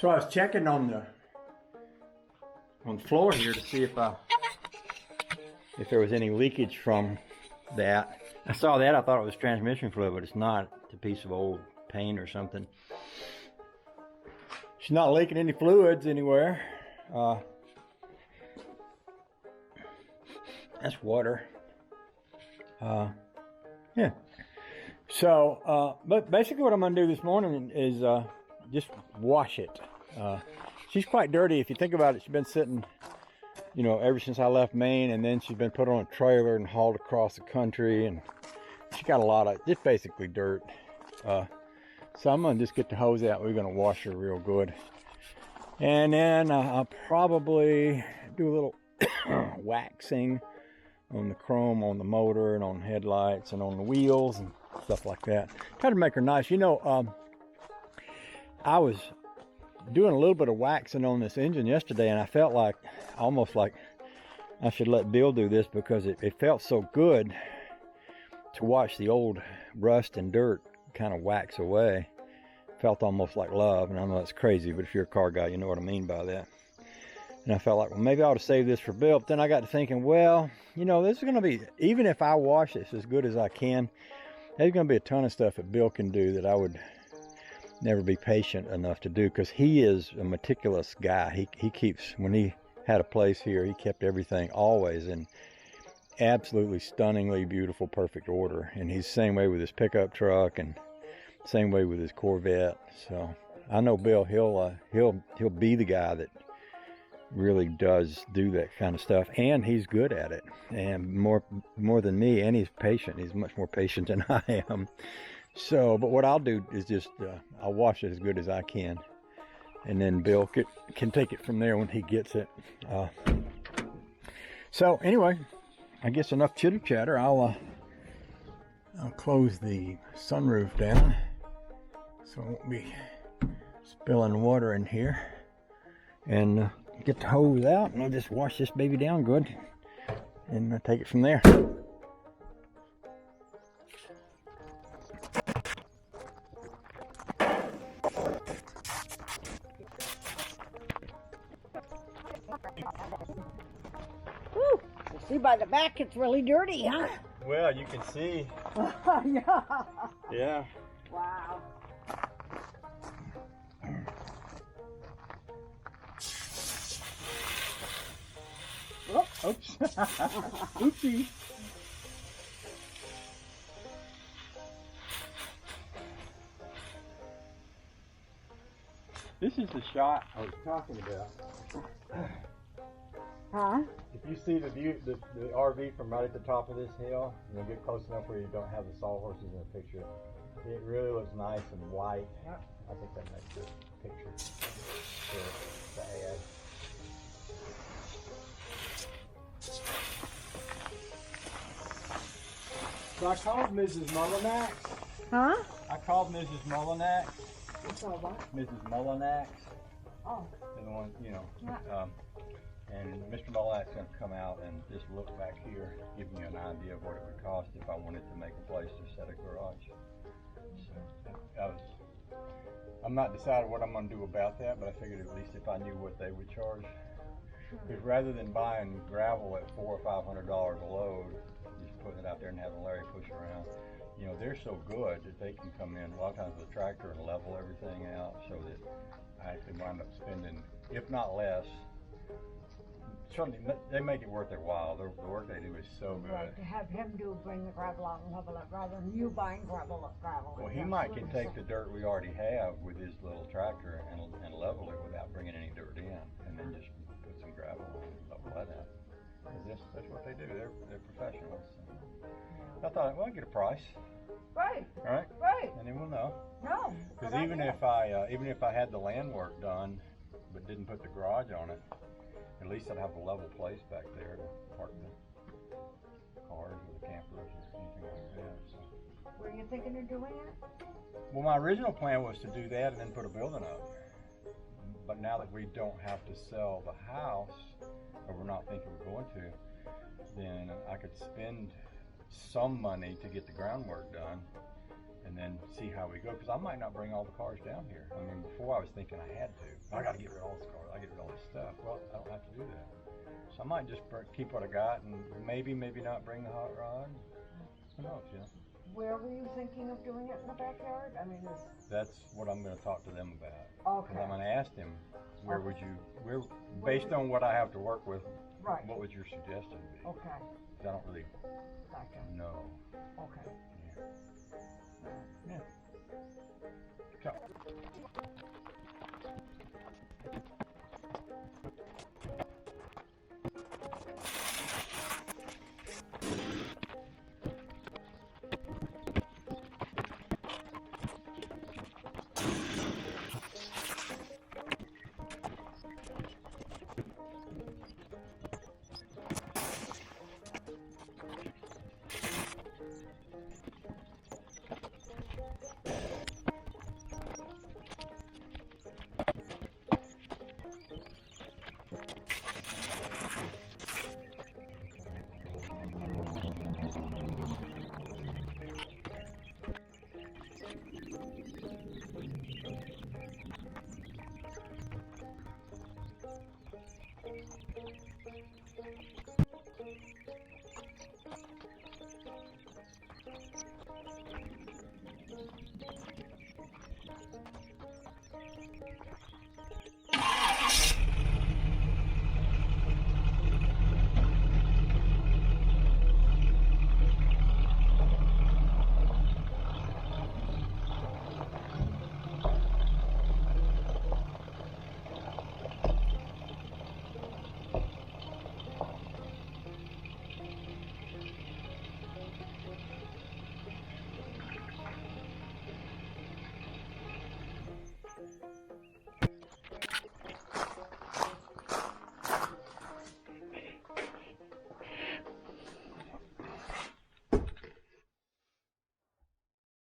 So I was checking on the floor here to see if there was any leakage from that. I saw that, I thought it was transmission fluid, but it's not. It's a piece of old paint or something. She's not leaking any fluids anywhere. That's water. Yeah. So, but basically what I'm gonna do this morning is just wash it. She's quite dirty. If you think about it, she's been sitting, you know, ever since I left Maine, and then she's been put on a trailer and hauled across the country, and she got a lot of just basically dirt. So I'm gonna just get the hose out. We're gonna wash her real good, and then I'll probably do a little waxing on the chrome, on the motor, and on headlights, and on the wheels, and stuff like that. Try to make her nice. You know, I was doing a little bit of waxing on this engine yesterday, and I felt like, almost like I should let Bill do this, because it felt so good to watch the old rust and dirt kind of wax away. Felt almost like love, and I know that's crazy, but if you're a car guy, you know what I mean by that. And I felt like, well, maybe I ought to save this for Bill. But then I got to thinking, well, you know, this is going to be, even if I wash this as good as I can, there's going to be a ton of stuff that Bill can do that I would never be patient enough to do, because he is a meticulous guy. He keeps, when he had a place here, he kept everything always in absolutely stunningly beautiful, perfect order. And he's the same way with his pickup truck, and same way with his Corvette. So I know Bill, he'll be the guy that really does do that kind of stuff, and he's good at it, and more than me, and he's patient. He's much more patient than I am. So, but what I'll do is just I'll wash it as good as I can, and then Bill can take it from there when he gets it. So anyway, I guess enough chitter chatter. I'll close the sunroof down so I won't be spilling water in here, and get the hose out, and I'll just wash this baby down good, and take it from there. Woo! You see by the back, it's really dirty, huh? Well, you can see. Yeah. Yeah. Wow. Oh, oops. Oopsie. This is the shot I was talking about. Huh? If you see the view, the RV from right at the top of this hill, and you get close enough where you don't have the sawhorses in the picture, it really looks nice and white. I think that makes the picture to add. So I called Mrs. Mullinax. Huh? I called Mrs. Mullinax. What's all that? Mrs. Mullinax. Oh. The one, you know. Yeah. And Mr. Mullinax is going to come out and just look back here, give me an idea of what it would cost if I wanted to make a place to set a garage. So I'm not decided what I'm going to do about that, but I figured at least if I knew what they would charge. Because rather than buying gravel at $400 or $500 a load, just putting it out there and having Larry push around, you know, they're so good that they can come in a lot of times with a tractor and level everything out, so that I actually wind up spending, if not less. Certainly, they make it worth their while. The work they do is so good. Right, to have him bring the gravel out and level it rather than you buying gravel. Well, he might can take the dirt we already have with his little tractor and level it without bringing any dirt in, and then just put some gravel and level that out. That's what they do. They're professionals. So I thought, well, I'll get a price. Right. All right. Right. And then we'll know. No. Because even if I had the land work done, but didn't put the garage on it, at least I'd have a level place back there to park the cars or the campers or anything like that. So. Were you thinking of doing it? Well, my original plan was to do that and then put a building up. But now that we don't have to sell the house, or we're not thinking we're going to, then I could spend some money to get the groundwork done, and then see how we go. Because I might not bring all the cars down here. I mean, before I was thinking I had to. I got to get rid of all this cars. I get rid of all this stuff. Well, I don't have to do that. So I might just keep what I got, and maybe not bring the hot rod. Who knows, you know? Where were you thinking of doing it in the backyard? I mean, That's what I'm going to talk to them about. Okay. Because I'm going to ask them, where based on what I have to work with, right. what would your suggestion be? Okay. 'Cause I don't really Gotcha. know. Okay. Yeah.